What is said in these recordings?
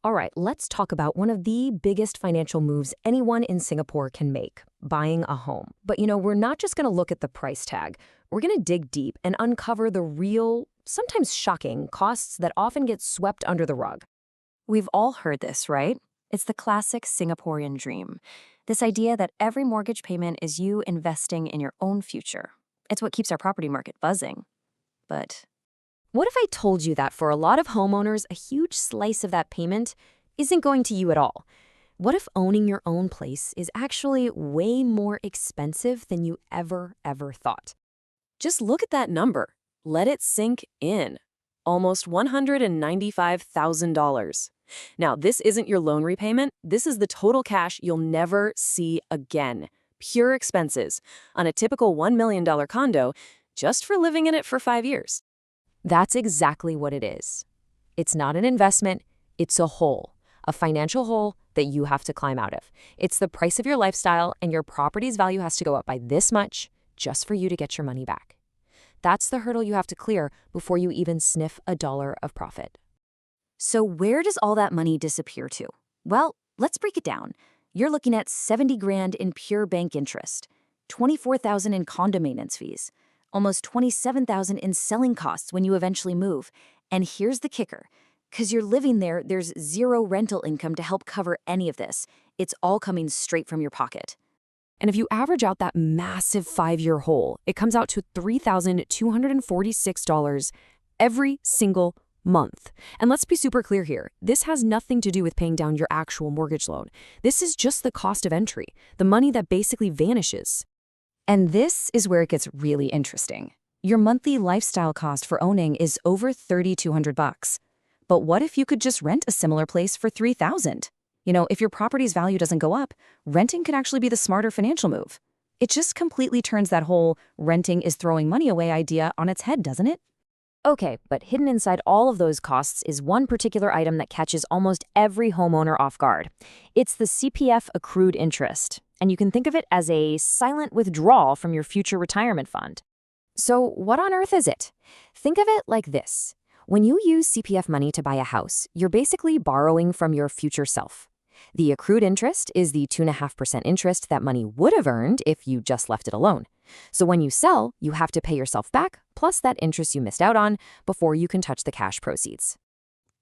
All right, let's talk about one of the biggest financial moves anyone in Singapore can make, buying a home. But we're not just going to look at the price tag. We're going to dig deep and uncover the real, sometimes shocking, costs that often get swept under the rug. We've all heard this, right? It's the classic Singaporean dream. This idea that every mortgage payment is you investing in your own future. It's what keeps our property market buzzing. But What if I told you that for a lot of homeowners, a huge slice of that payment isn't going to you at all? What if owning your own place is actually way more expensive than you ever thought? Just look at that number. Let it sink in. Almost $195,000. Now, this isn't your loan repayment. This is the total cash you'll never see again. Pure expenses on a typical $1 million condo just for living in it for 5 years. That's exactly what it is. It's not an investment, it's a hole, a financial hole that you have to climb out of. It's the price of your lifestyle, and your property's value has to go up by this much just for you to get your money back. That's the hurdle you have to clear before you even sniff a dollar of profit. so where does all that money disappear to? Well, let's break it down. You're looking at 70 grand in pure bank interest, 24,000 in condo maintenance fees, almost 27,000 in selling costs when you eventually move. And here's the kicker. Because you're living there, there's zero rental income to help cover any of this. It's all coming straight from your pocket. And if you average out that massive 5-year hole, it comes out to $3,246 every single month. And let's be super clear here. This has nothing to do with paying down your actual mortgage loan. This is just the cost of entry, the money that basically vanishes. And this is where it gets really interesting. Your monthly lifestyle cost for owning is over $3,200. But what if you could just rent a similar place for $3,000? If your property's value doesn't go up, renting could actually be the smarter financial move. It just completely turns that whole renting is throwing money away idea on its head, doesn't it? Okay, but hidden inside all of those costs is one particular item that catches almost every homeowner off guard. It's the CPF accrued interest, and you can think of it as a silent withdrawal from your future retirement fund. So what on earth is it? Think of it like this. When you use CPF money to buy a house, you're basically borrowing from your future self. The accrued interest is the 2.5% interest that money would have earned if you just left it alone. So when you sell, you have to pay yourself back, plus that interest you missed out on, before you can touch the cash proceeds.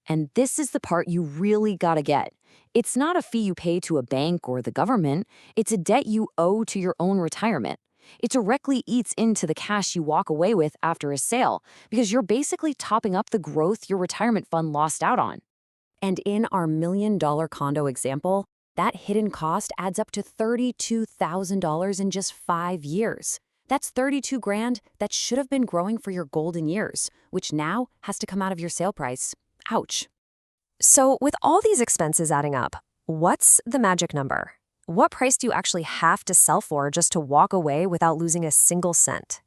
And this is the part you really gotta get. It's not a fee you pay to a bank or the government. It's a debt you owe to your own retirement. It directly eats into the cash you walk away with after a sale, because you're basically topping up the growth your retirement fund lost out on. And in our $1 million condo example, that hidden cost adds up to $32,000 in just 5 years. That's 32 grand that should have been growing for your golden years, which now has to come out of your sale price. Ouch. So with all these expenses adding up, what's the magic number? What price do you actually have to sell for just to walk away without losing a single cent?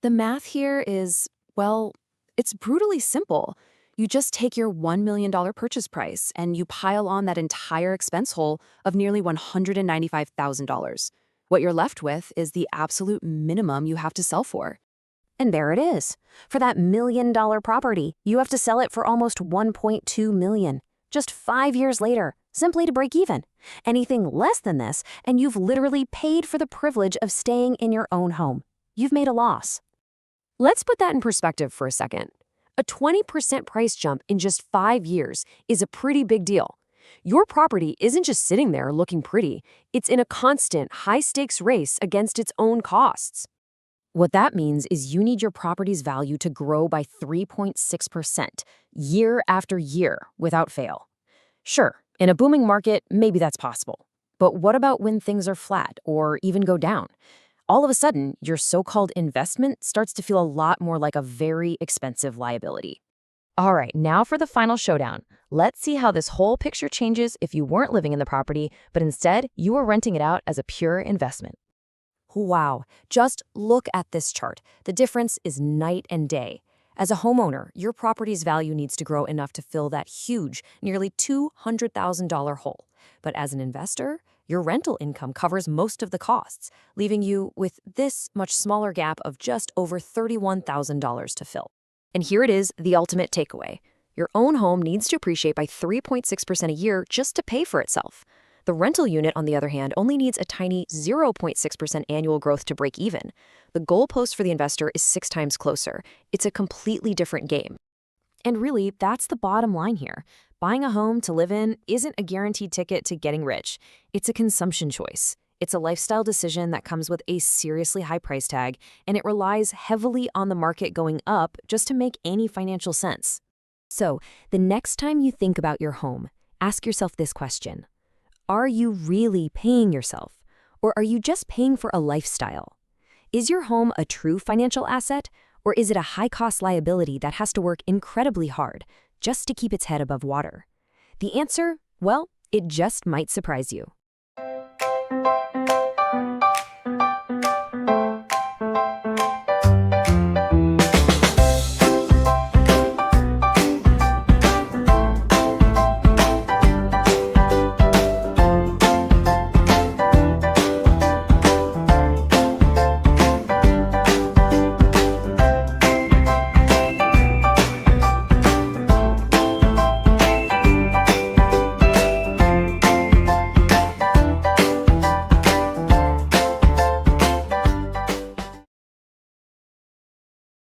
The math here is, well, it's brutally simple. You just take your $1 million purchase price and you pile on that entire expense hole of nearly $195,000. What you're left with is the absolute minimum you have to sell for. And there it is. For that $1 million property, you have to sell it for almost $1.2 million, just 5 years later, simply to break even. Anything less than this, and you've literally paid for the privilege of staying in your own home. You've made a loss. Let's put that in perspective for a second. A 20% price jump in just 5 years is a pretty big deal. Your property isn't just sitting there looking pretty. It's in a constant, high-stakes race against its own costs. What that means is you need your property's value to grow by 3.6% year after year without fail. Sure, in a booming market, maybe that's possible. But what about when things are flat or even go down? All of a sudden, your so-called investment starts to feel a lot more like a very expensive liability. All right, now for the final showdown. Let's see how this whole picture changes if you weren't living in the property, but instead you were renting it out as a pure investment. Wow, just look at this chart. The difference is night and day. As a homeowner, your property's value needs to grow enough to fill that huge, nearly $200,000 hole. But as an investor, your rental income covers most of the costs, leaving you with this much smaller gap of just over $31,000 to fill. And here it is, the ultimate takeaway. Your own home needs to appreciate by 3.6% a year just to pay for itself. The rental unit, on the other hand, only needs a tiny 0.6% annual growth to break even. The goalpost for the investor is 6 times closer. It's a completely different game. And really, that's the bottom line here. Buying a home to live in isn't a guaranteed ticket to getting rich. It's a consumption choice. It's a lifestyle decision that comes with a seriously high price tag, and it relies heavily on the market going up just to make any financial sense. So, the next time you think about your home, ask yourself this question. Are you really paying yourself? Or are you just paying for a lifestyle? Is your home a true financial asset? Or is it a high-cost liability that has to work incredibly hard just to keep its head above water? The answer? Well, it just might surprise you.